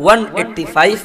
185،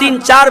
3-4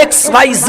XYZ